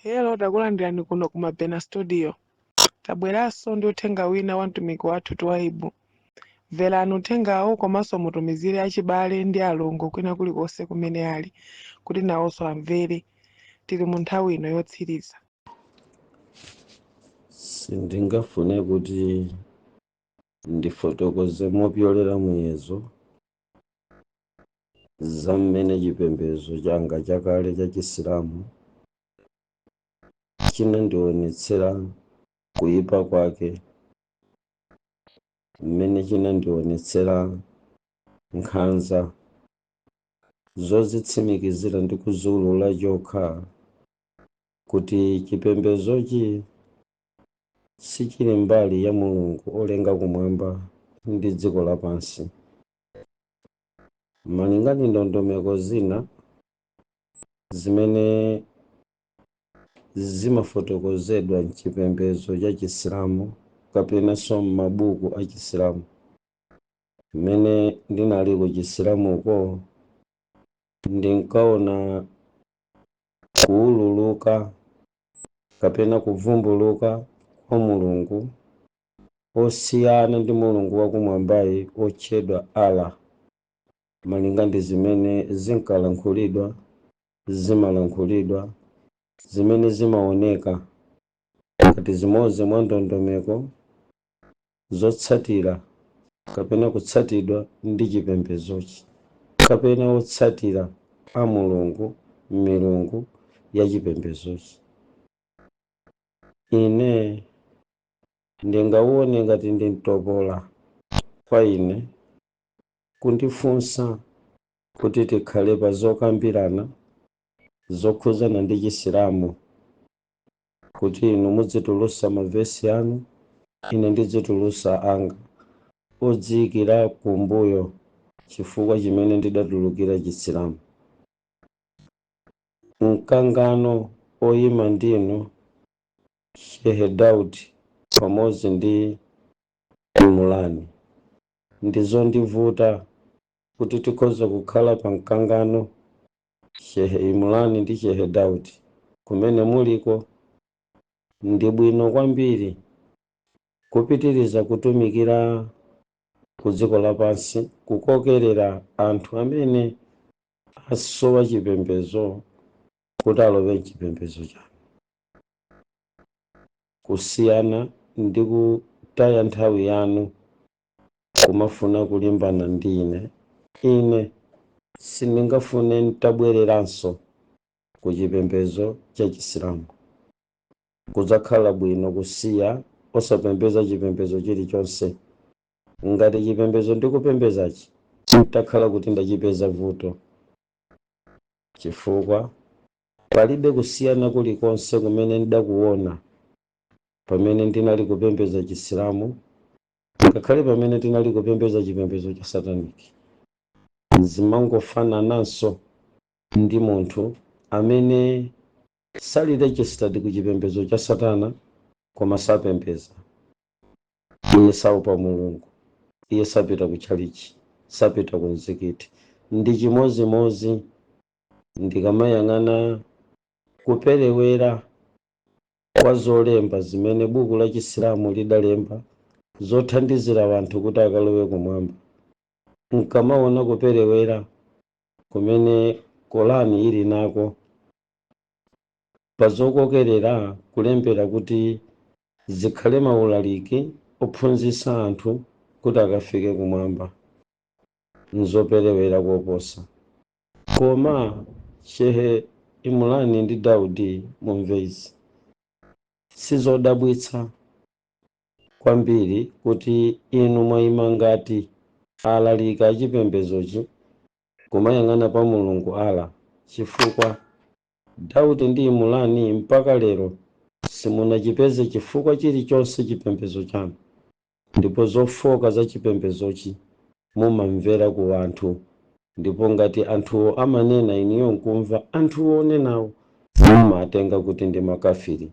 Hello, takulandirani kuno ku Mabena Studio. Tabweranso ndi uthenga wina wa mtumiki wathu Twaibu. Mverani uthengawo komanso mutumizire achibale ndi alongo kwina kulikonse kumene ali, kuti nawonso amvere. Tili mu nthawi ino yotsiriza. Sindingafune kuti ndifotokoze mopyolera muyezo za mmene chipembedzo changa chakale cha Chisilamu chinandionetsera kuyipa kwake, mmene chinandionetsera nkhanza zozitsimikizira ndi kuziulula chokha kuti chipembedzochi sichili mbali ya Mulungu olenga kumwamba ndi dziko lapansi. Malingana ndi ndondomeko zina zimene zimafotokozedwa m'chipembedzo cha Chisilamu kapenanso m'mabuku a Chisilamu, mmene ndinali ku Chisilamuko ndinkaona kuwululuka kapena kuvumbuluka kwa Mulungu osiyana ndi Mulungu wakumwambayi otchedwa Allah, malinga ndi zimene zinkalankhulidwa, zimalankhulidwa, zimene zimaoneka ngati zimodzi mwa ndondomeko zotsatira kapena kutsatidwa ndi chipembedzochi kapena otsatira a Mulungu m'milungu ya chipembedzochi. Ine ndingawone ngati ndi mtopola kwa ine kundifunsa kuti tikhale pa zokambirana zokhuzana ndi Chisilamu, kuti inu mudzitulutsa mavesi anu, ine ndidzitulutsa anga odziyikira kumbuyo chifukwa chimene ndidatulukira Chisilamu. Mkangano oyima ndinu Shehe Daudi pamodzi ndi Imulani ndizondivuta kuti tikhoza kukhala pa mkangano Shehe Imulani ndi Shehe Daudi kumene muliko. Ndi bwino kwambiri kupitiriza kutumikira ku dziko lapansi kukokerera anthu amene asowa chipembedzo kuti alowe m'chipembedzo chanu, kusiyana ndi kutaya nthawi yanu kumafuna kulimbana ndi ine. Ine sindingafune ntabwereranso ku chipembedzo cha Chisilamu. Kudzakhala bwino kusiya osapembedza chipembedzo chilichonse. Ngati chipembedzo ndikupembedzachi ntakhala kuti ndachipeza vuto, chifukwa palibe kusiyana kulikonse kumene ndidakuona pamene ndinali kupembedza Chisilamu ngakhale pamene ndinali kupembedza chipembedzo cha Sataniki. Zimangofanananso ndi munthu amene sali registered ku chipembedzo cha Satana koma sapembedza. Iye saopa Mulungu, iye sapita ku chalichi, sapita ku mzikiti. Ndi chimozimozi ndikamayang'ana kuperewera kwa zolemba zimene buku la Chisilamu lidalemba zothandizira anthu kuti akalowe kumwamba. Nkamaona kuperewera kumene Korani ili nako pazokokerera kulembera kuti zikhale maulaliki ophunzitsa anthu kuti akafike kumwamba, nzoperewera koposa. Koma Shehe Imulani ndi Daudi mumvezi, sizodabwitsa kwambiri kuti inu mwayima ngati alaliki a chipembedzochi kumayang'ana pa Mulungu Allah, chifukwa Daudi ndi Imulani mpaka lero simunachipeze chifukwa chilichonse chipembedzo chanu, ndipo zofoka za chipembedzochi mumamvera ku anthu, ndipo ngati anthuwo amanena iniyo nkumva, anthuwo onenawo mumatenga kuti ndi makafiri,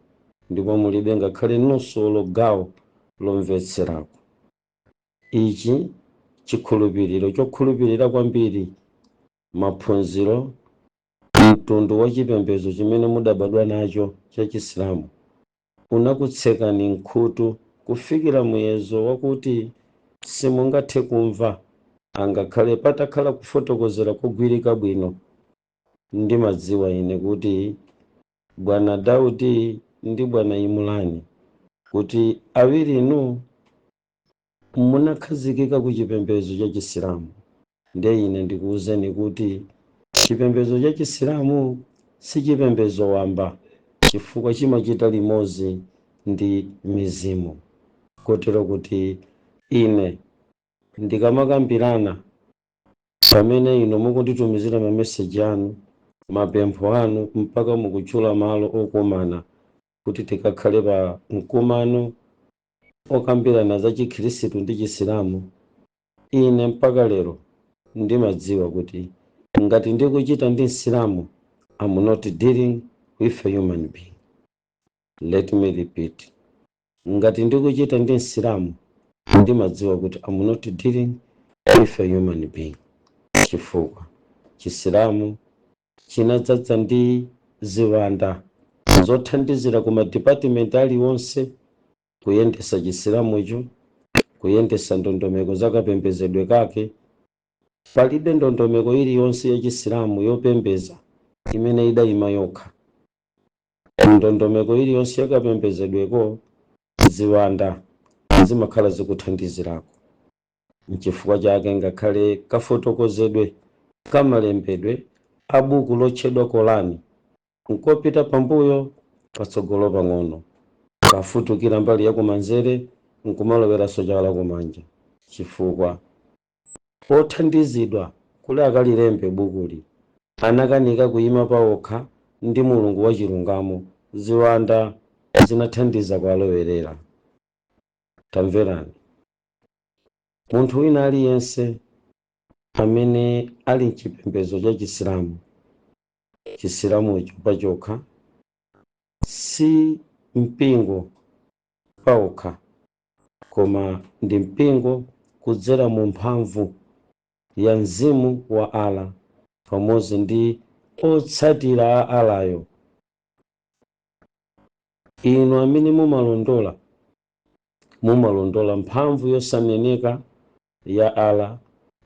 ndipo mulibe ngakhale nusu gawo lomvetserako. Ichi chikhulupiriro chokhulupirira kwambiri maphunziro mtundu wa chipembedzo chimene mudabadwa nacho cha Chisilamu unakutsekani nkhutu kufikira muyezo wakuti simungathe kumva angakhale patakhala kufotokozera kogwirika bwino. Ndimadziwa ine kuti bwana Daudi ndi bwana Imulani kuti awiri inu munakhazikika ku chipembedzo cha Chisilamu. Nde ine ndikuwuzeni kuti chipembedzo cha Chisilamu si chipembedzo wamba, chifukwa chimachita limodzi ndi mizimu. Kotero kuti ine ndikamakambirana pamene ino mukunditumizira mameseji anu, mapempho anu, mpaka mukutchula malo okumana kuti tikakhale pa mkumano okambirana za Chikhristu ndi Chisilamu, ine mpaka lero ndimadziwa kuti ngati ndikuchita ndi Msilamu, I'm not dealing with a human being. Let me repeat. Ngati ndikuchita ndi Msilamu, ndimadziwa kuti I'm not dealing with a human being. Chifukwa Chisilamu chinadzadza ndi ziwanda zothandizira ku madepartment aliwonse kuyendesa Chisilamu icho, kuyendesa ndondomeko zakapembedzedwe kake. Palibe ndondomeko iliyonse ya Chisilamu yopembeza imene idayima yokha. Ndondomeko iliyonse yakapembedzedweko ziwanda zimakhala zikuthandizirako. N'chifukwa chake ngakhale kafotokozedwe kamalembedwe a buku lotchedwa Korani nkopita pambuyo patsogolo pang'ono, kafutukira mbali yakumanzere nkumaloweraso chala kumanja. Chifukwa othandizidwa kuli akalilembe bukuli anakanika kuyima pawokha ndi Mulungu wa chilungamo, ziwanda zinathandiza kuwalowerera. Tamverani, munthu wina aliyense amene ali mchipembedzo cha Chisilamu, Chisilamu icho pachokha si mpingo pawokha, koma ndi mpingo kudzera mu mphamvu ya mzimu wa Allah pamodzi ndi otsatira a Allayo. Inu amene mumalondola mphamvu yosaneneka ya Allah,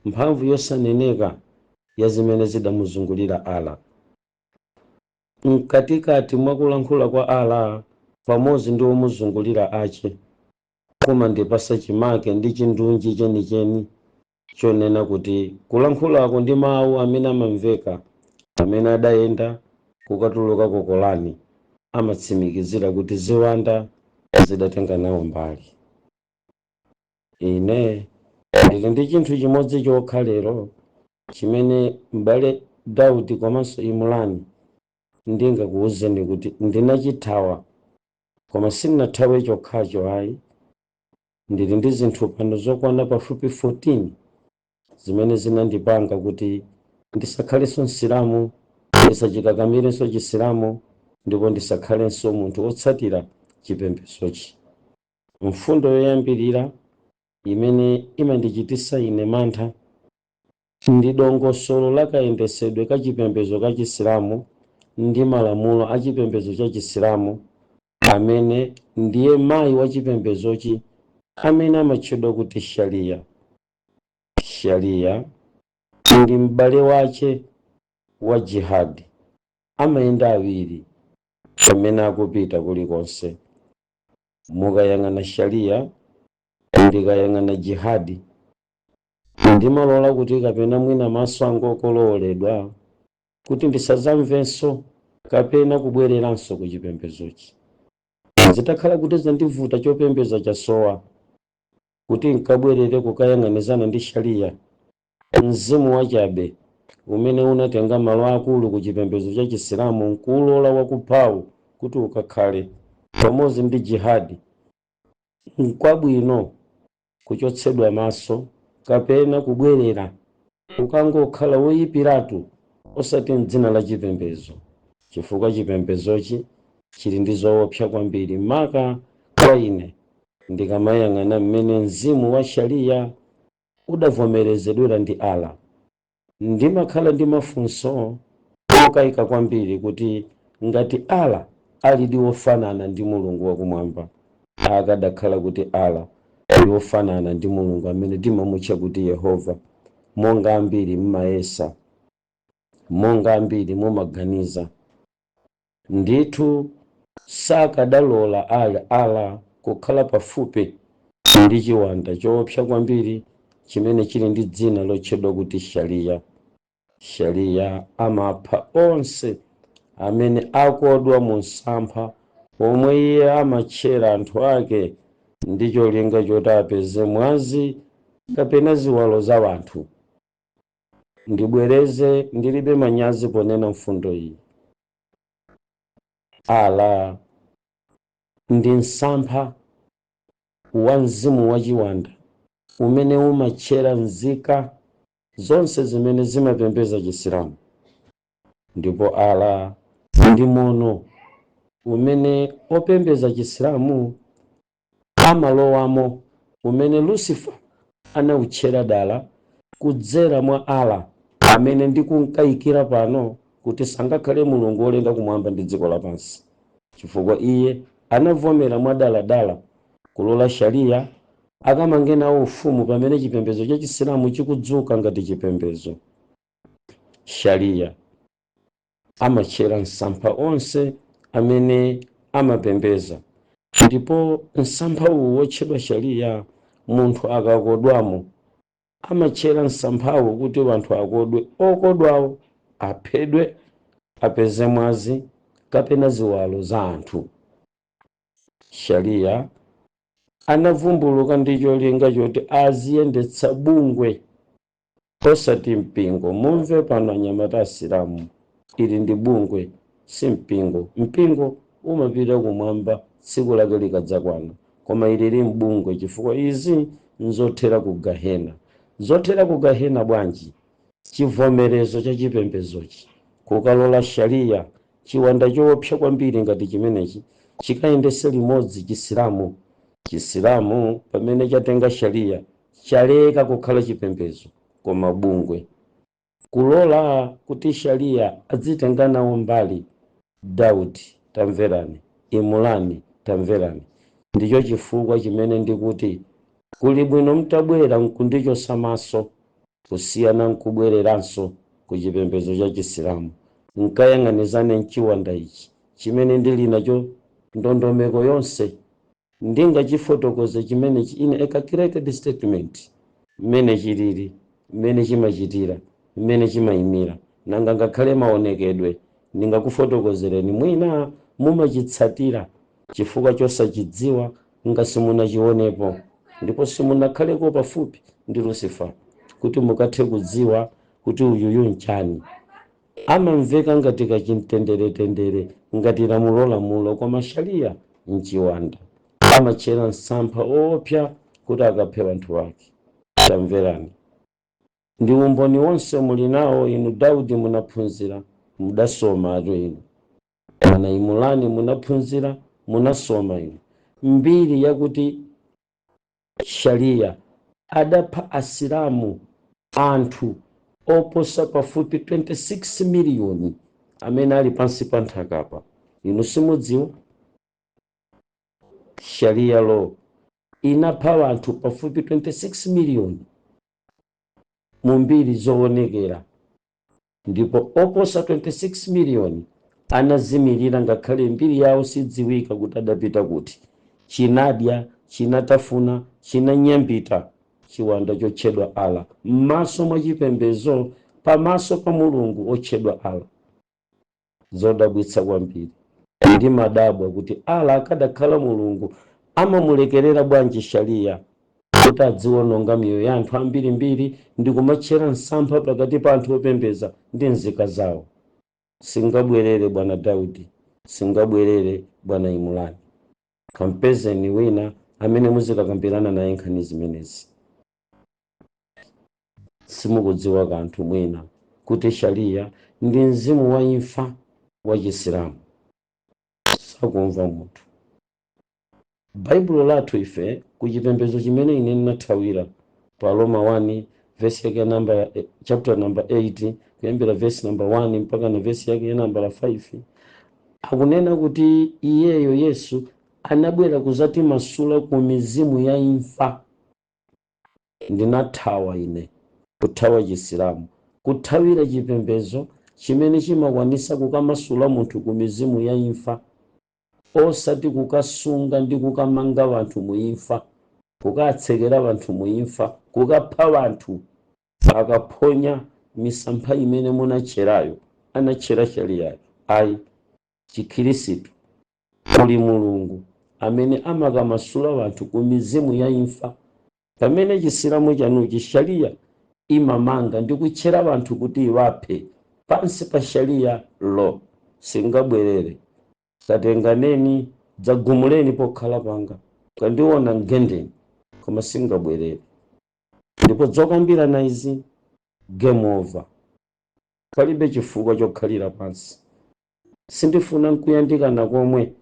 mphamvu yosaneneka ya zimene zidamuzungulira Allah. Mkatikati mwakulankhula kwa Allah pamodzi ndi omuzungulira ache kumandipasa chimake ndi chindunji chenicheni chonena kuti kulankhulako ndi mawu amene amamveka, amene adayenda kukatuluka ku Korani amatsimikizira kuti ziwanda zidatenga nawo mbali. Ine ndili ndi chinthu chimodzi chokha lero chimene m'bale Daudi komanso Imulani ndingakuwuzeni kuti ndinachithawa, koma sindinathawe chokhacho ayi. Ndili ndi zinthu pano zokwana pafupi 14 zimene zinandipanga kuti ndisakhalenso Msilamu, ndisachikakamirenso Chisilamu, ndipo ndisakhalenso munthu wotsatira chipembedzochi. Mfundo yoyambirira imene imandichitisa ine mantha ndi dongosolo la kayendesedwe ka chipembedzo ka Chisilamu ndi malamulo a chipembedzo cha Chisilamu, amene ndiye mayi wa chipembedzochi amene amatchedwa kuti Sharia. Sharia ndi m'bale wache wa jihadi, amayenda awiri pamene akupita kulikonse. Mukayang'ana Sharia ndikayang'ana jihadi, ndimalola kuti kapena mwina maso anga okolowoledwa kuti ndisadzamvenso kapena kubwereranso ku chipembedzochi. Zitakhala kuti zandivuta chopembeza chasowa kuti nkabwerere kukayang'anizana ndi Sharia, mzimu wachabe umene unatenga malo akulu ku chipembedzo cha Chisilamu nkulola wakuphawu kuti ukakhale pamodzi ndi jihadi, nkwabwino kuchotsedwa maso kapena kubwerera ukangokhala woyipiratu osati m'dzina la chipembedzo, chifukwa chipembedzochi chili ndi zoopsa kwambiri. Maka kwa ine ndikamayang'ana mmene mzimu wa Sharia udavomerezedwera ndi Allah, ndimakhala ndi mafunso okayika kwambiri kuti ngati Allah ali wofanana ndi mulungu wakumwamba, akadakhala kuti Allah ali wofanana ndi mulungu amene timamutcha kuti Yehova, monga ambiri mmayesa, monga ambiri mumaganiza, ndithu sakadalola Allah kukhala pafupi ndi chiwanda choopsa kwambiri chimene chili ndi dzina lotchedwa kuti sharia. Sharia amapha onse amene akodwa mu msampha omwe iye amatchera anthu ake ndi cholinga choti apeze mwazi kapena ziwalo za wanthu. Ndibwereze ndilibe manyazi ponena mfundo iyi. Allah ndi msampha wa mzimu wachiwanda umene umatchera nzika zonse zimene zimapembedza Chisilamu, ndipo Allah ndi mono umene opembedza Chisilamu amalowamo, umene Lucifer anawutchera dala kudzera mwa Allah amene ndikunkayikira pano kuti sangakhale mulungu wolenda kumwamba ndi dziko lapansi, chifukwa iye anavomera mwadaladala kulola sharia akamange nawo ufumu pamene chipembedzo cha Chisilamu chikudzuka ngati chipembedzo. Sharia amatchera msampha onse amene amapembedza, ndipo msampha uwu wotchedwa sharia munthu akakodwamo amatchera msamphawo kuti wanthu akodwe, okodwawo aphedwe, apeze mwazi kapena ziwalo za anthu. Sharia anavumbuluka ndi cholinga choti aziyendetsa bungwe osati mpingo. Mumve pano anyamata Asilamu, ili ndi bungwe si mpingo. Mpingo umapita kumwamba tsiku lake likadzakwana, koma ili li mbungwe chifukwa izi nzothera ku Gahena. Zothera ku Gahena bwanji? Chivomerezo cha chipembedzochi kukalola sharia, chiwanda choopsa kwambiri ngati chimenechi chikayendese limodzi Chisilamu. Chisilamu pamene chatenga sharia chaleka kukhala chipembedzo koma bungwe, kulola kuti sharia adzitenga nawo mbali. Daudi tamverani, Imulani tamverani. Ndicho chifukwa chimene ndikuti kuli bwino mtabwera nkundichosa maso kusiyana nkubwereranso ku chipembedzo cha Chisilamu, nkayang'anizane mchiwanda ichi chimene ndili nacho. Ndondomeko yonse ndingachifotokoze chimenechi in a calculated statement, mmene chilili, mmene chimachitira, mmene chimayimira, nanga ngakhale maonekedwe ndingakufotokozereni, mwina mumachitsatira chifukwa chosachidziwa nga simunachionepo, ndipo simunakhaleko pafupi ndi Lucifer kuti mukathe kudziwa kuti uyuyu nchani. Amamveka ngati kachimtendere ngati lamulo, koma sharia mchiwanda amatchera msampha oopsa kuti akaphe anthu ake. Tamverani, ndi umboni wonse muli nawo inu. Daudi munaphunzira, mudasoma atu inu. Ana Imulani munaphunzira, munasoma inu. Mbiri yakuti sharia adapha Asilamu anthu oposa pafupi 26 miliyoni amene ali pansi pa nthakapa. Inu simudziwa? Sharia law inapha anthu pafupi 26 miliyoni mu mbiri zoonekera, ndipo oposa 26 miliyoni anazimirira ngakhale mbiri yawo sidziwika kuti adapita kuti. Chinadya, chinatafuna, chinanyambita chiwanda chotchedwa Allah m'maso mwa chipembedzo, pamaso pa mulungu otchedwa Allah. Zodabwitsa kwambiri. Ndi madabwa kuti Allah akadakhala mulungu amamulekerera bwanji sharia kuti adziwononga miyoyo ya anthu ambirimbiri ndi kumatchera msampha pakati pa anthu opembedza ndi nzika zawo. Singabwerere bwana Daudi, singabwerere bwana Imulani. Kampezeni wina amene muzikakambirana naye nkhani zimenezi. Simukudziwa kanthu mwina kuti sharia ndi mzimu wa imfa wa Chisilamu. Sakumva munthu. Baibulo lathu ife ku chipembedzo chimene ine ndinathawira pa Roma 1 verse yake chapter number 8 kuyambira verse number 1 mpaka na verse yake ya nambala 5 akunena kuti iyeyo Yesu anabwera kuzatimasula ku mizimu ya imfa. Ndinathawa ine kuthawa chisilamu, kuthawira chipembedzo chimene chimakwanisa kukamasula munthu ku mizimu ya imfa, osati kukasunga ndi kukamanga vanthu muimfa, kukatsekera vanthu muimfa, kukapha vanthu akaphonya misampha imene munatcherayo anatchera shariyayo. Ayi, chikhirisitu kuli mulungu amene amakamasula vanthu ku mizimu ya imfa, pamene chisilamu chanuchi shariya imamanga ndi kutchera vanthu kuti iwaphe pansi pa shariya lo. Singabwerere, katenganeni dzagumuleni pokhala panga, kandiona ngendeni, koma singabwerere. Ndipo zokambirana izi game over, palibe chifukwa chokhalira pansi. Sindifuna nkuyandikana komwe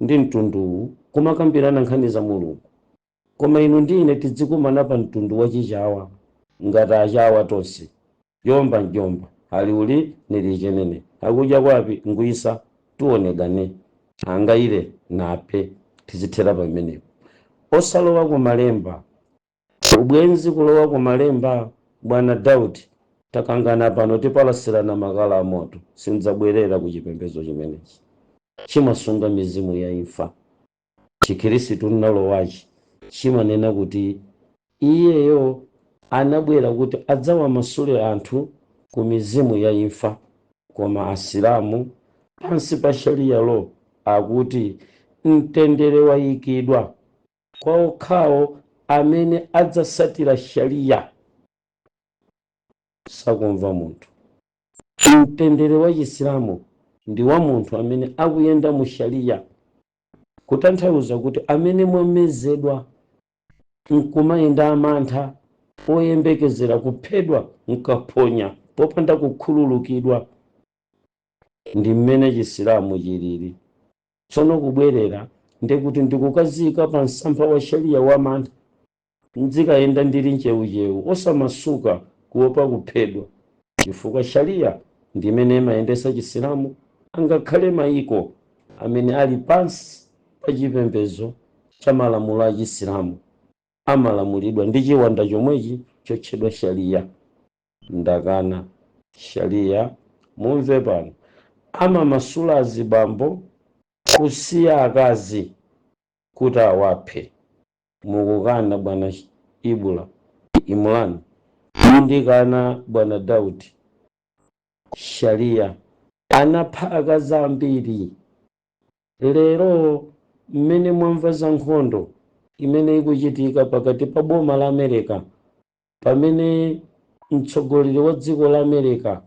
ndi mtunduwu kumakambirana nkhani za mulungu, koma inu ndi ine tidzikumana pa mtundu wachichawa ngati achawa tonse. Jomba njomba ali uli nilichenene, akudya kwapi nguyisa tuonegane, angayire nape tizithera pamenepo. Osalowa ku malemba, ubwenzi kulowa ku malemba. Bwana Daudi takangana pano tipalasirana makala amoto, sindzabwerera ku chipembedzo chimenechi chimasunga mizimu ya imfa. Chikhirisitu nalowachi chimanena kuti iyeyo anabwera kuti adzawamasule anthu ku mizimu ya imfa, koma asilamu pansi pa shariya lo akuti mtendere wayikidwa kwa okhawo amene adzasatira shariya. Sakumva munthu. Mtendere wa chisilamu ndi wa munthu amene akuyenda mu shariya, kutanthauza kuti amene mwamezedwa nkumayenda amantha oyembekezera kuphedwa nkaphonya popanda kukhululukidwa. Ndi mmene chisilamu chilili. Tsono kubwerera ndikuti ndikukazika pa msampha wa shariya wa mantha, nzikayenda ndili ncheucheu osamasuka kuopa kuphedwa, chifukwa shariya ndi imene imayendesa chisilamu. Angakhale mayiko amene ali pansi pa chipembedzo cha malamulo a chisilamu amalamulidwa ndi chiwanda chomwechi chotchedwa shariya. Ndakana shariya, mumve pano, amamasula azibambo kusiya akazi kuti awaphe. Mukukana bwana Imran, ndikana bwana Daudi. Shariya anapha akazi ambiri. Lero mmene mwamva za nkhondo imene ikuchitika pakati pa boma la America, pamene mtsogoleri wa dziko la America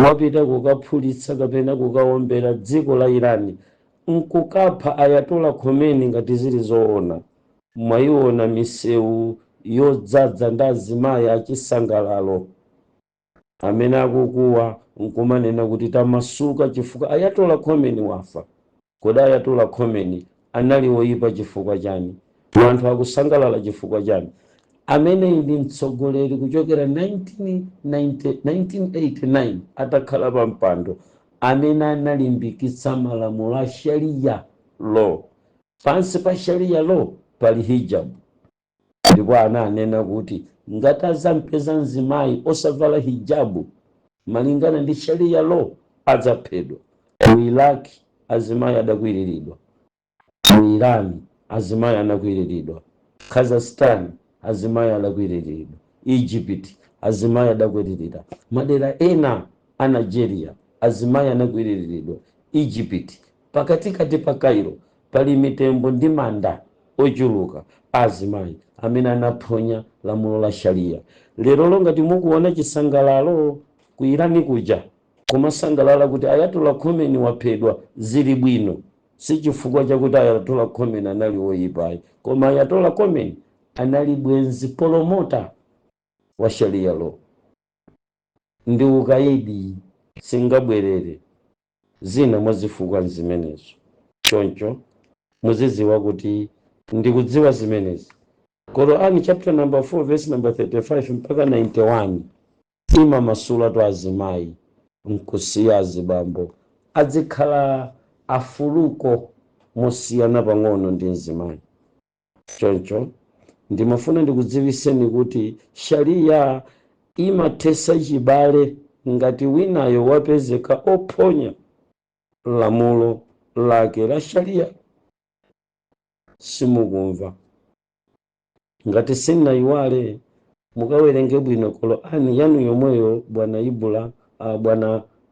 wapita kukaphulitsa kapena kukawombera dziko la Irani, nkukapha Ayatollah Khomeini ngati zili zoona. Mwayiona misewu yodzadza ndi azimayi achisangalalo amene akukuwa nkumanena kuti tamasuka chifukwa Ayatollah Khomeini wafa. Kodi Ayatollah Khomeini anali woyipa chifukwa chani? Anthu akusangalala chifukwa chani? Amene ndi mtsogoleri kuchokera 1989 atakhala pa mpando, amene analimbikitsa malamulo a shariya law. Pansi pa shariya law pali hijab, ndipo ananena kuti ngati azampeza mzimayi osavala hijabu malingana ndi shariya law adzaphedwa. Mu Iraki azimayi adakwiriridwa, mu Irani azimayi anakwiriridwa, Kazakhstan azimayi adakwiriridwa, Egypt azimayi adakwiriridwa, madera ena a Nigeria azimayi anakwiriridwa, Egypt. Pakatikati pa Cairo pali mitembo ndi manda ochuluka azimayi amene anaphonya lamulo la shariya. Lero longati mukuona chisangalalo ku Irani kuja, kumasangalala kuti Ayatollah Khomeini waphedwa, zili bwino. Si chifukwa chakuti Ayatollah Khomeini anali woyipa, koma Ayatollah Khomeini anali bwenzi polomota wa shariya law. Ndi ukaidi, singabwerere. Zina mwazifukwa zimenezo. Choncho muziziwa kuti ndikudziwa zimenezi. Quran chapter number 4 verse number 35 mpaka 91 imamasula tu azimayi nkusiya azibambo adzikhala afuluko mosiyana pang'ono ndi mzimayi. Choncho ndimafuna ndikudziwiseni kuti sharia imathesa chibale ngati winayo wapezeka ophonya lamulo lake la sharia. Simukumva? Ngati sinayiwale mukawerenge bwino Qur'ani yanu yomweyo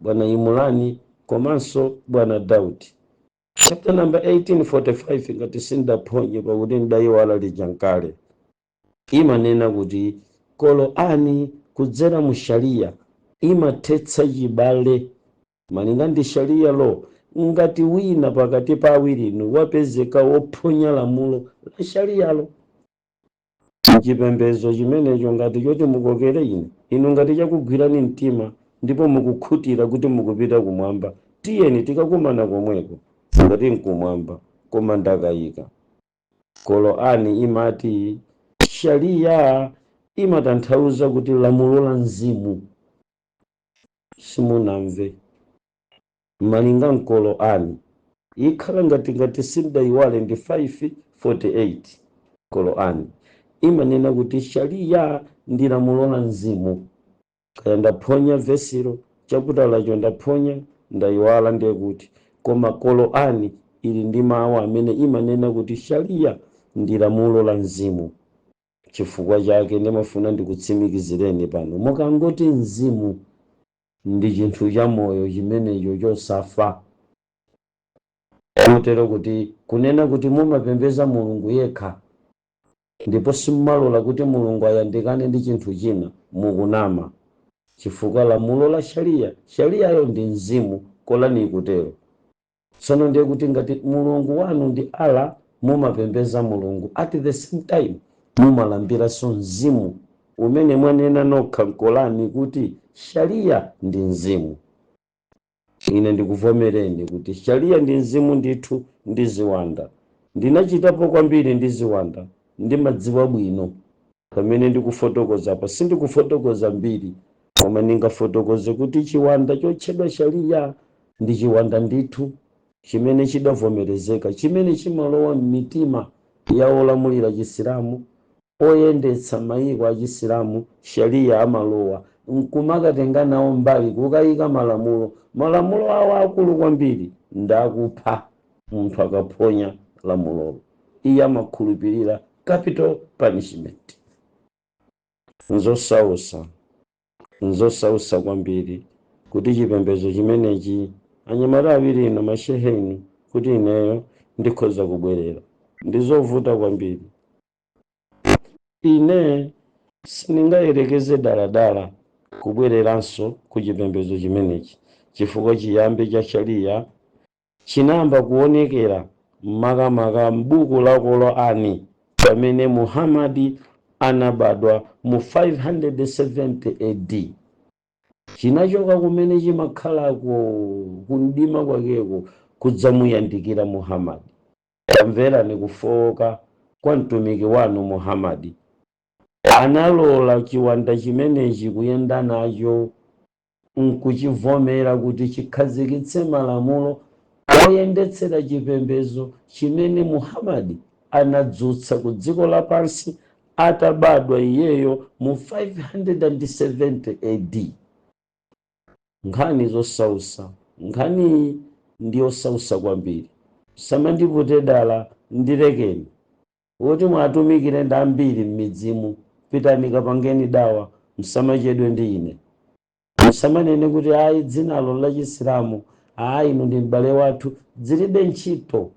bwana Imulani komanso bwana Daudi chapter number 18:45 ngati sindaphonye pakuti ndayiwala lijankale imanena kuti Qur'ani kudzera mu sharia imathetsa chibale malinga ndi sharia lo ngati wina pakati pa awirinu wapezeka wophonya lamulo la sharia lo. Chipembedzo chimenecho ngati choti mukokere inu ngati chakugwirani mtima ndipo mukukhutira kuti mukupita kumwamba, tiyeni tikakumana komweko ngati nkumwamba koma ndakayika. Qur'ani imati sharia imatanthauza kuti lamulo la mzimu. Simunamve? Malinga Qur'ani ikhala ngati sindayiwale ndi 5:48 Qur'ani imanena kuti sharia ndi lamulo la mzimu. Kaya ndaphonya vesiro chaputa lacho ndaphonya ndayiwala ndiye kuti koma Qur'ani ili ndi mawu amene imanena kuti sharia ndi lamulo la mzimu. Chifukwa chake ndimafuna ndikutsimikizireni pano mukangoti mzimu ndi chinthu cha moyo chimenecho chosafa kotero kuti kunena kuti mumapembeza mulungu yekha ndipo simmalola kuti mulungu ayandikane ndi chinthu china mukunama. Chifukwa lamulo la shariayo ndi mzimu kolani ikutero. Tsono ndiye kuti ngati mulungu wanu ndi Allah mumapembeza mulungu at the same time mumalambiranso mzimu umene mwanena nokha Qur'ani kuti sharia ndi mzimu. Ine ndikuvomereni kuti sharia ndi mzimu ndithu ndi ziwanda. Ndinachitapo kwambiri ndi ziwanda ndimadziwa bwino pamene ndikufotokoza apa sindikufotokoza mbiri koma ndingafotokoze kuti chiwanda chotchedwa sharia ndi chiwanda ndithu chimene chidavomerezeka chimene chimalowa m'mitima ya olamulira chisilamu oyendetsa mayiko a chisilamu. Sharia amalowa nkumakatenga nawo mbali kukayika malamulo awo akulu kwambiri ndakupha munthu akaphonya lamulolo. Iye amakhulupirira capital punishment. Nzosausa kwambiri kuti chipembedzo chimenechi anyamata awiri ino masheheni kuti ineyo ndikhoza kubwerera ndizovuta kwambiri. Ine sindingayerekeze daladala kubwereranso ku chipembedzo chimenechi chifukwa chiyambi cha sharia chinamba kuonekera makamaka m'buku la Qur'ani pamene Muhammadi anabadwa mu 570 AD. Chinachoka kumene chimakhalako kundima kwakeko kudzamuyandikira Muhammadi. Tamverani kufowoka kwa mtumiki wanu Muhammadi. Analola chiwanda chimenechi kuyenda nacho nkuchivomera kuti chikhazikitse malamulo oyendetsera chipembedzo chimene Muhammadi anadzutsa ku dziko lapansi atabadwa iyeyo mu 570 AD. Nkhani zosausa, nkhani ndiyosausa kwambiri. Samandipute dala ndirekeni kuti mwatumikire ndambiri m'midzimu pitani kapangeni dawa msamachedwe ndi ine. Musamanene kuti ayi dzinalo la chisilamu inu ndi m'bale wathu dzilibe ntchito.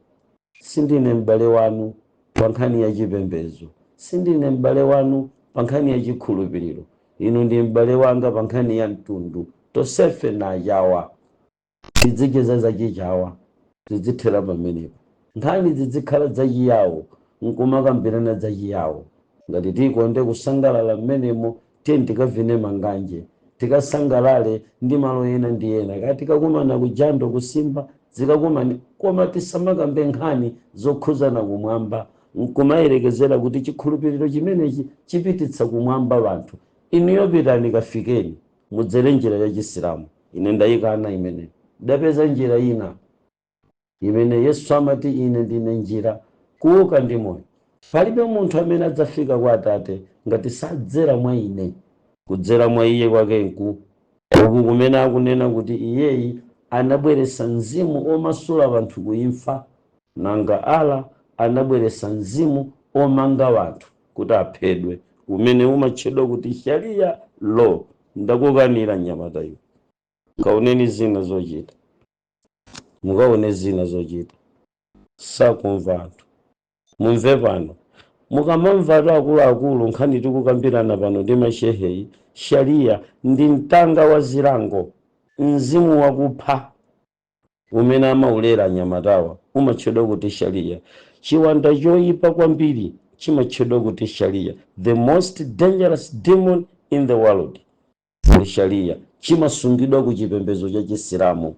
Sindine m'bale wanu pa nkhani ya chipembedzo, sindine m'bale wanu pa nkhani ya chikhulupiriro. Inu ndi m'bale wanga pa nkhani ya mtundu tosefe na jawa tidzicheza zachichawa tidzithera pamenepo. Nkhani zidzikhala zachiyawo nkumakambirana zachiyawo. Ngati tikonde kusangalala mmenemo tiye tikavine manganje tikasangalale ndi malo ena ndi ena. Kati tikakumana kujando kusimba zikakumani koma tisamakambe nkhani zokhuzana kumwamba nkumayerekezera kuti chikhulupiriro chimenechi chipititsa kumwamba vanthu. Inuyo pitani kafikeni mudzere njira ya chisilamu. Ine ndayikana imene, ndapeza njira ina imene Yesu amati ine ndine njira, kuuka ndi moyo. Palibe munthu amene adzafika kwa Atate ngati sadzera mwa ine. Kudzera mwa iye kwake nku uku kumene akunena kuti iyeyi anabweretsa mzimu omasula vanthu kuimfa, nanga ala anabweretsa mzimu omanga vanthu kuti aphedwe, umene umatchedwa kuti sharia law. Ndakukanira mnyamata iwo. Kaoneni zina zochita, mukaone zina zochita, sakumva anthu. Mumve pano, mukamamvatu akuluakulu nkhani tikukambirana pano ndi masheheyi, sharia ndi mtanga wa zilango, mzimu wakupha umene amaulera anyamatawa umatchedwa kuti sharia. Chiwanda choyipa kwambiri chimatchedwa kuti sharia. The most dangerous demon in the world ndi sharia. Chimasungidwa ku chipembedzo cha chisilamu.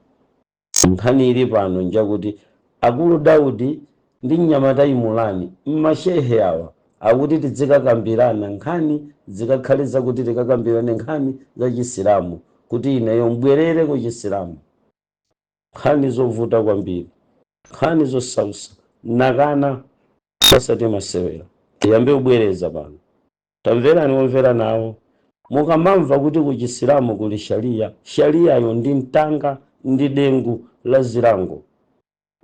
Nkhani ili pano njakuti akulu Daudi ndi mnyamata Imulani mashehe awa akuti tizikakambirana nkhani zikakhale zakuti tikakambirane nkhani za chisilamu, kuti ineyo mbwerere ku chisilamu. Nkhani zovuta kwambiri, nkhani zosausa, nakana pasati masewera. Tiyambe kubwereza pano, tamverani omvera nawo. Mukamamva kuti ku chisilamu kuli sharia, shariayo ndi mtanga ndi dengu la zilango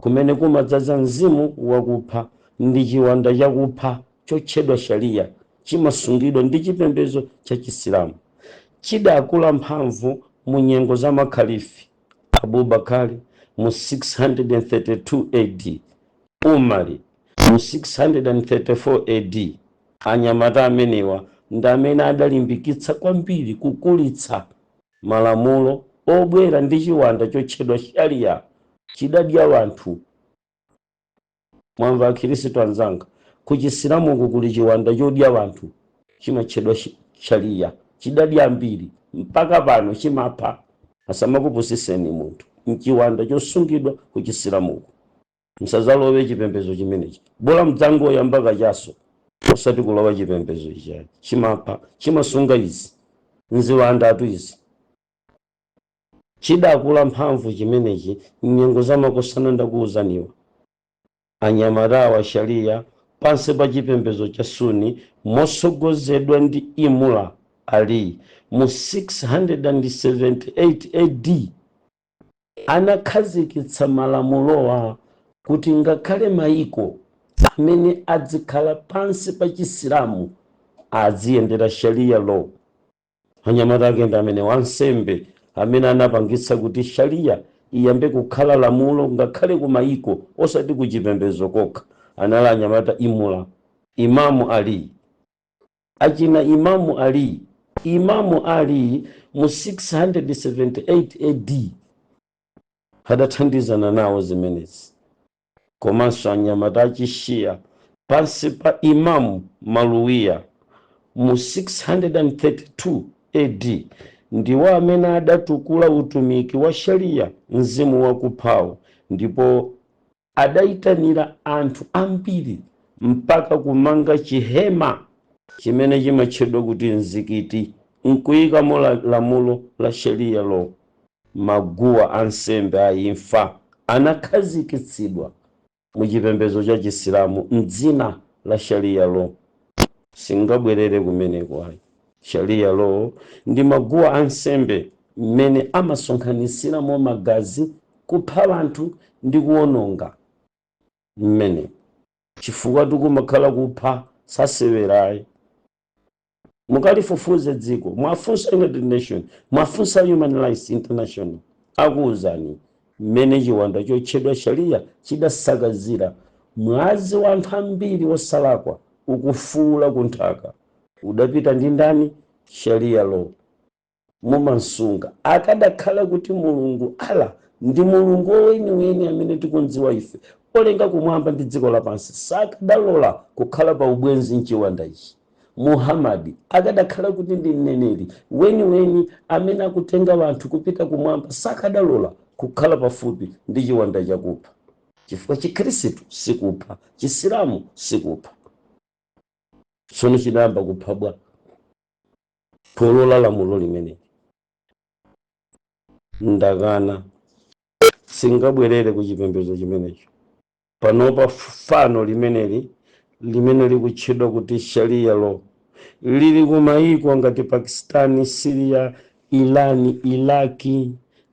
kumene kumadzaza mzimu wakupha, ndi chiwanda chakupha chotchedwa sharia. Chimasungidwa ndi chipembedzo cha chisilamu. Chidakula mphamvu mu nyengo za makhalifi Abubakari mu 632 AD, Umari mu 634 AD. Anyamata amenewa ndi amene adalimbikitsa kwambiri kukulitsa malamulo obwera ndi chiwanda chotchedwa sharia. Chidadya wanthu. Mwamva akhristu anzanga, ku chisilamu kuli chiwanda chodya wanthu chimatchedwa sharia. Chidadya ambiri mpaka pano chimapha. Asamakupusiseni munthu, mchiwanda chosungidwa ku chisilamuku. Msazalowe chipembedzo chimenechi, bola mdzango mpaka chaso osati kulowa chipembedzo ichi. Chimapha, chimasunga izi nziwanda atu izi. Chidakula mphamvu chimenechi nyengo zamakosana ndakuwuzaniwa. Anyamata wa sharia pansi pa chipembedzo cha Sunni mosogozedwa ndi Imula Ali mu 678 AD anakhazikitsa malamulowa kuti ngakhale maiko amene adzikhala pansi pa chisilamu aziyendera sharia law. Anyamata ake ndi amene wansembe amene anapangitsa kuti sharia iyambe kukhala lamulo ngakhale ku maiko osati ku chipembedzo kokha. Anali anyamata Imula, Imamu Ali. Achina Imamu Ali, Imamu Ali mu 678 AD adathandizana nawo zimenezi. Komanso anyamata achishia pansi pa Imamu Maluwiya mu 632 AD ndiwo amene adatukula utumiki wa sharia, mzimu wakuphawo, ndipo adayitanira anthu ambiri mpaka kumanga chihema chimene chimatchedwa kuti mzikiti, nkuyikamo lamulo la sharia law. Maguwa ansembe aimfa anakhazikitsidwa mu chipembedzo cha chisilamu mdzina la sharia law. Singabwerere kumeneko ayi. Sharia law ndi maguwa ansembe mmene amasonkhanisiramo magazi kupha anthu ndi kuwononga mmene. Chifukwa tikumakhala kupha sasewerayi. Mukalifufuze dziko, mwafunsa United Nations, mwafunsa Human Rights International, akuwuzani mmene chiwanda chotchedwa sharia chidasakazira mwazi wa anthu ambiri wosalakwa ukufuula kunthaka. Udapita ndi ndani? Sharia law. Mumansunga. Akadakhala kuti Mulungu ala ndi Mulungu weniweni amene tikunziwa ife, olenga kumwamba ndi dziko lapansi, sakadalola kukhala pa ubwenzi mchiwanda ichi. Muhammadi akadakhala kuti ndi mneneri weniweni amene akutenga wanthu kupita kumwamba, sakadalola kukhala pafupi ndi chiwanda chakupha. Chifukwa chikhristu sikupha, chisilamu sikupha. Tsono chidayamba kupha bwa polola lamulo limeneli. ndakana singabwerere ku chipembedzo chimenecho. Panopa fano limene likutchedwa kuti sharia law lili ku mayiko ngati Pakistani, Syria, Irani, Iraki,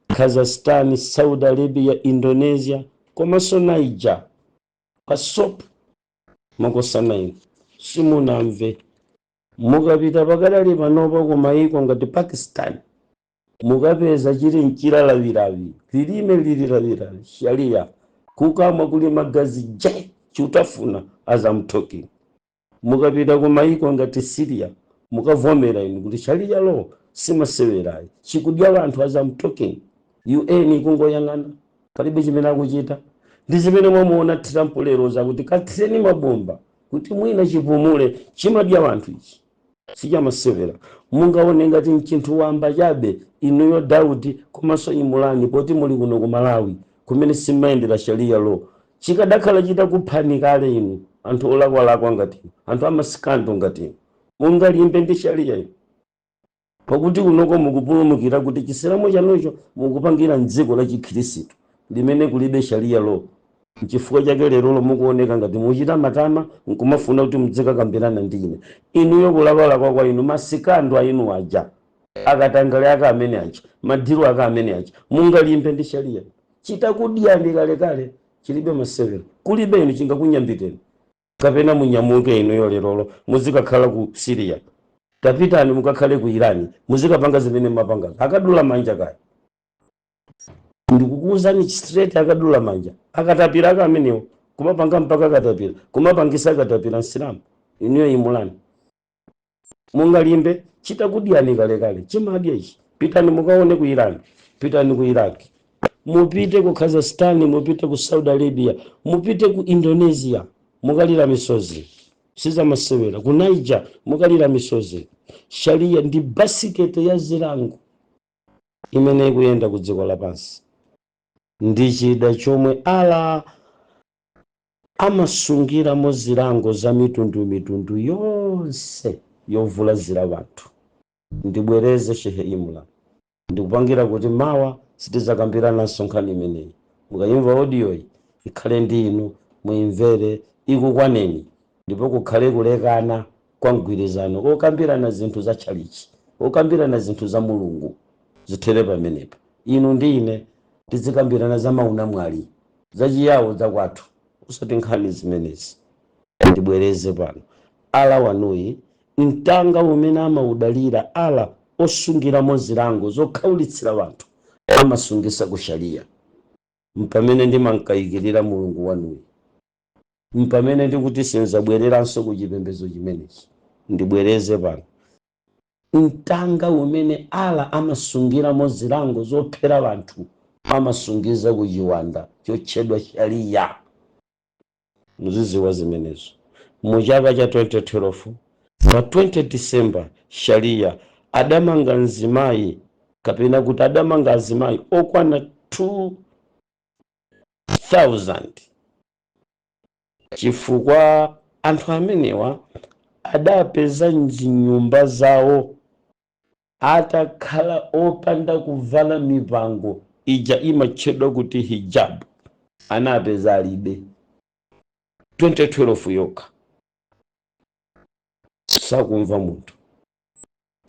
Kazakhstan, Saudi Arabia, Indonesia komanso Niger. Pasopo makosana inu simunamve. Mukapita pakadali panopa ku mayiko ngati Pakistan mukapeza chili mchilalavilavi lilime lililavilavi sharia kukamwa kuli magazi je chutafuna as I'm talking. Mukapita ku mayiko ngati Syria mukavomera inu kuti sharia law simasewerayi chikudya vanthu as I'm talking. UN kungoyang'ana palibe chimene akuchita. Ndi zimene mwamuona Trump lero zakuti kathireni mabomba kuti mwina chipumule chimadya vanthu ichi sichamasewera. Mungaone ngati mchinthu wamba chabe inuyo Daudi komanso Imulani poti muli kuno ku Malawi kumene simayendera sharia law chikadakhala chita kuphani kale inu anthu olakwalakwa ngati anthu amasikando ngati mungalimbe ndi sharia inu pakuti kunoko mukupulumukira kuti chiseramo chanucho mukupangira mdziko la Chikhristu limene kulibe sharia law. Chifukwa chake lero mukuoneka ngati muchita matama nkumafuna kuti mudzikakambirana ndine inuyo kulakwalakwa kwa inu masikando ainu aja akatangale aka amene aja madiru aka amene aja mungalimbe ndi sharia chitakudyani kalekale chilibe masewero kulibe inu chingakunyambiteni kapena munyamuke inuyo lerolo muzikakhala ku Syria tapitani mukakhale ku Irani muzikapanga zimene mapanga akadula manja kale. Ndikukuuzani straight akadula manja akatapira aka amenewo kumapanga mpaka akatapira kumapangisa akatapira nsilamu inuyo Imulani mungalimbe chitakudyani kalekale chimadya ichi. Pitani mukaone ku Irani, pitani ku Iraki, mupite ku Kazakhstan, mupite ku Saudi Arabia, mupite ku Indonesia mukalira misozi sizamasewera, ku Niger mukalira misozi. Sharia ndi basikete ya zilango imene ikuyenda ku dziko lapansi. Ndi chida chomwe ala amasungiramo zilango za mitundu yonse yovulazira vanthu. Ndibwereze Shehe Imulani ndikupangira kuti mawa sitizakambirana nkhani imeneyi. Mukayimva audio iyi ikhale ndi inu muimvere ikukwaneni ndipo kukhale kulekana kwa mgwirizano okambirana zinthu za chalichi okambirana zinthu za Mulungu zithere pamenepa. Inu ndi ine tizikambirana za maunamwali za chiyawo za kwathu usati nkhani zimenezi. Ndibwereze pano ala wanuyi mtanga umene amaudalira ala osungiramo zilango zokhaulitsira vanthu amasungisa ku sharia. Mpamene ndimankayikirira Mulungu wanuyi, mpamene ndikuti sinzabwereranso ku chipembedzo chimenechi. Ndibwereze pano mtanga umene ala amasungiramo zilango zophera vanthu amasungiza ku chiwanda chotchedwa sharia. Muziziwa zimenezo. Mu chaka cha 2012 pa 20 December sharia adamanga mzimayi kapena kuti adamanga azimayi okwana 2000 chifukwa anthu amenewa adapeza mzinyumba zawo atakhala opanda kuvala mipango ija imatchedwa kuti hijab anapeza alibe. 2012 yokha sakumva munthu.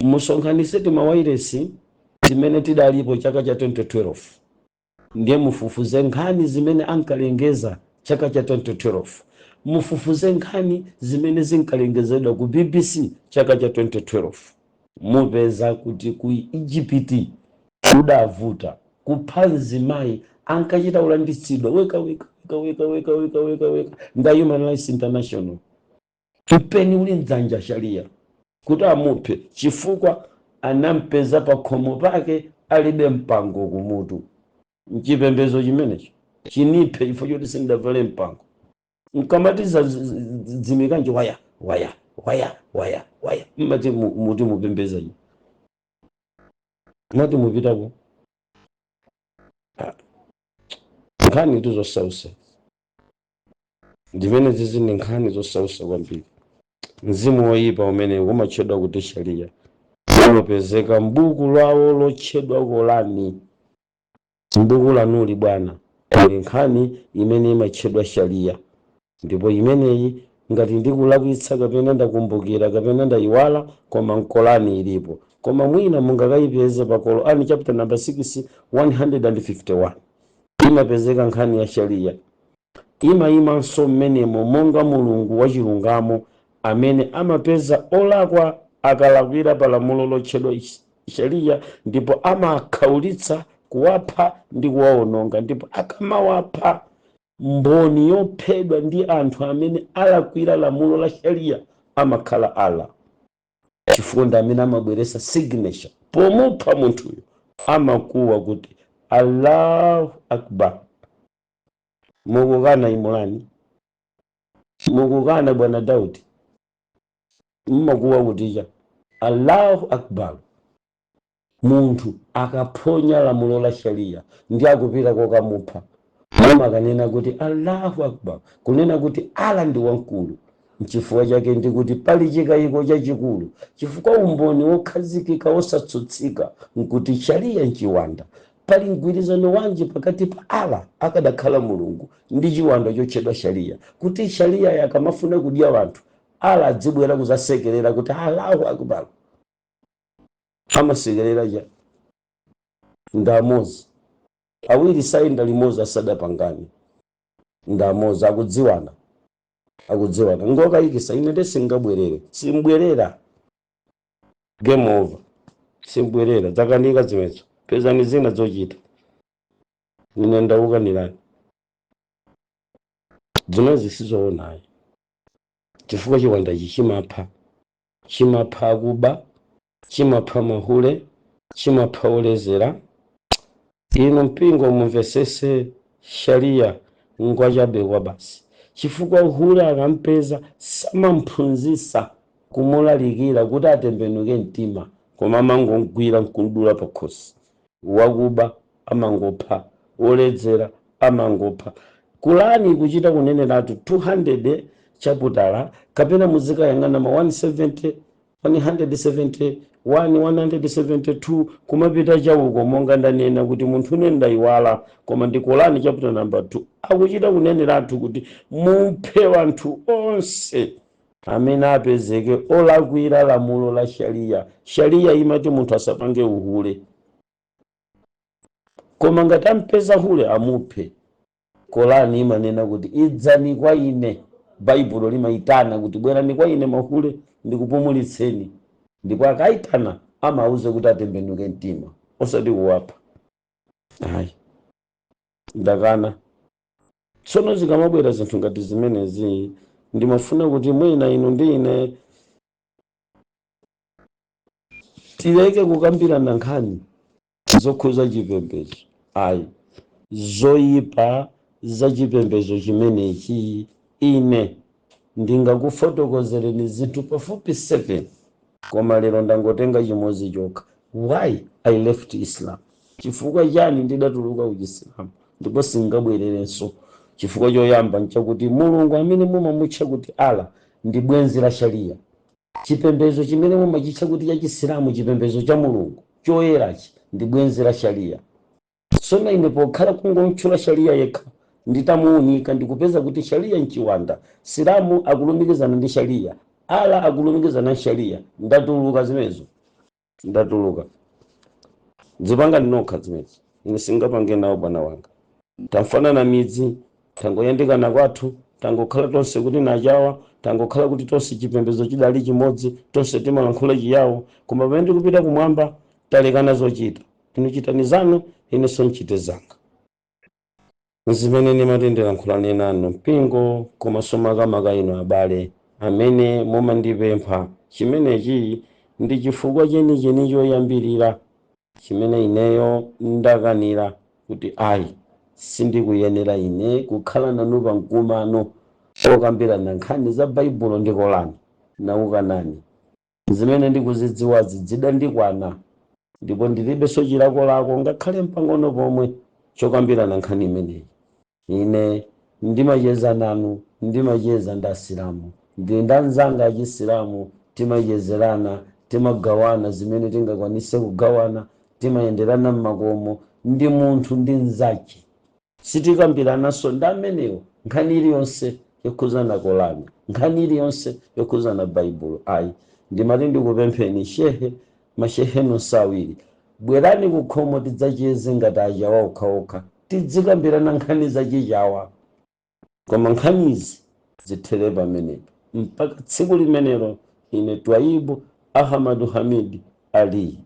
Musonkhanise timawairesi zimene tidalipo chaka cha 2012 ndiye mufufuze nkhani zimene ankalengeza chaka cha 2012. Mufufuze nkhani zimene zinkalengezedwa ku BBC chaka cha 2012. Mupeza kuti ku Egypt kudavuta kupha mzimayi ankachita ulanditsidwa weka nga Human Rights International. Tupeni uli mdzanja sharia kuti amuphe chifukwa anampeza pa khomo pake alibe mpango kumutu. Mchipembezo chimenecho chiniphe ifo choti sindavale mpango. Mkamatiza dzimikanje waya mmati muti mupembeza ino mati mupitako nkhani tizosausa ndimene zizi ni nkhani zosausa kwambiri. Mzimu woyipa umene umatchedwa kuti sharia umapezeka m'buku lwawo lotchedwa Korani. m'buku lanuli bwana kuli nkhani imene imatchedwa sharia, ndipo imeneyi ngati ndikulakwitsa kapena ndakumbukira kapena ndayiwala koma mkolani ilipo, koma mwina mungakayipeze pa Qur'an chapter number 6 151 imapezeka nkhani ya sharia. Imayimanso mmenemo monga mulungu wachilungamo amene amapeza olakwa akalakwira pa lamulo lotchedwa sharia, ndipo amakhaulitsa kuwapha ndi kuwawononga, ndipo akamawapha mboni yophedwa ndi anthu amene alakwira lamulo la sharia amakhala Allah, chifukwa ndi amene amabweresa signature pomupha munthuyo, amakuwa kuti Allahu Akbar. Mukukana Imulani, mukukana bwana Daudi, mmakuwa kutija Allahu Akbar. Munthu akaphonya lamulo la sharia ndi akupita kokamupha, mama kanena kuti Allahu Akbar, kunena kuti ala ndi wankulu. Chifukwa chake ndi kuti pali chikayiko chachikulu, chifukwa umboni wokhazikika wosatsutsika nkuti sharia nchiwanda. Pali mgwirizano wanji pakati pa Allah akadakhala mulungu ndi chiwanda chotchedwa sharia, kuti sharia yakamafuna kudya wanthu Allah adzibwera kuzasekerera kuti Allahu Akbar. Amasekerera ja ndamozi awiri sayenda limozi asadapangani, ndamozi akudziwana ngokayikisa ine ndesingabwerere simbwerera, game over, simbwerera zakanika zimezo, pezani zina zochita ine ndaukanirani zimezi sizoonayo, chifukwa chiwanda ichi chimapha akuba, chimapha mahule, chimapha olezera. Ino mpingo mumvesese sharia ngwachabekwa basi, chifukwa uhule akampeza samamphunzisa kumulalikira kuti atembenuke mtima, koma amangogwira nkundula pakhosi. Wakuba amangopha, oledzera amangopha. Kulani kuchita kuneneratu 200 chaputala kapena muzika yang'ana ma 170 171 172 kumapita chauko monga ndanena kuti munthu une ndayiwala, koma ndi Qur'ani chapter number 2 akuchita kuneneratu kuti muphe wanthu onse amene apezeke olakwira lamulo la sharia. Sharia imati munthu asapange uhule, koma ngati ampeza hule amuphe. Qur'ani imanena kuti idzani kwa ine, Baibulo limaitana kuti bwerani kwa ine mahule ndikupumulitseni, ndipo akaitana amauze kuti atembenuke mtima osati kuwapha. Hayi ndakana. Tsono zikamabwera zinthu ngati zimenezi ndimafuna kuti mwina inu ndi ine tileke kukambirana nkhani zokhuza chipembedzo, ayi zoyipa za chipembedzo chimenechi. Ine ndingakufotokozereni zinthu pafupi 7, koma lero ndangotenga chimodzi chokha. Why I left Islam? Chifukwa chani ndidatuluka ku Islam, ndipo singabwererenso. Chifukwa choyamba nchakuti mulungu amene mumamutcha kuti Allah ndi bwenzi la sharia. Chipembedzo chimene mumachitcha kuti cha Chisilamu chipembedzo cha mulungu choyerachi ndi bwenzi la sharia. Sona ine pokhala kungomtchula sharia yekha nditamuunika ndikupeza kuti sharia nchiwanda, Silamu akulumikizana ndi sharia, Allah akulumikizana ndi sharia. Ndatuluka zimezo, ndatuluka. Dzipanga ndinokha zimezo, ine singapange nawo bwana wanga. Tamfanana midzi, tangoyandikana kwathu, tangokhala tonse kuti nachawa, tangokhala kuti tonse chipembedzo chidali chimodzi, tonse timalankhula chiyawo, koma pamene ndikupita kumwamba talekana zochita. Inu chitani zanu, ine sonchite zanga. Zimene ndimatendera nkhulane nanu mpingo, koma somakamaka ino abale amene mumandipempha. Chimenechi ndi chifukwa chenicheni choyambirira chimene ineyo ndakanira kuti ayi sindikuyenera ine kukhala nanu pa mkumano okambirana nkhani za Baibulo ndi Qur'ani. Naukanani zimene ndikuzidziwazi zidandikwana, ndipo ndilibenso chilakolako ngakhale mpang'ono pomwe chokambirana nkhani imeneyi. Ine ndimacheza nanu, ndimacheza ndi Asilamu, ndi ndanzanga achisilamu, timachezerana, timagawana zimene tingakwanise kugawana, timayenderana m'makomo, ndi munthu ndi mnzake. Sitikambiranaso ndi amenewo nkhani iliyonse yokhuzana Korani, nkhani iliyonse yokhuzana Baibulo. Ayi, ndimati ndikupempheni shehe, mashehe nonse awiri, bwerani kukhomo tidzacheze ngati achawa okhaokha, tidzikambirana nkhani zachichawa, koma nkhanizi zithere pamenepo mpaka tsiku limenelo. Ine Twaibu Ahmadu Hamid Ali.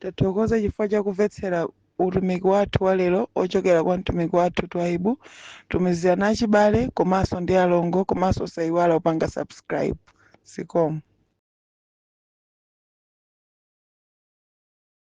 Tathokoza chifukwa cha kumvetsera utumiki wathu wa lero ochokera kwa mtumiki wathu Twaibu. Tumizirana achibale komanso ndi alongo, komanso sayiwala upanga subscribe. Zikomo.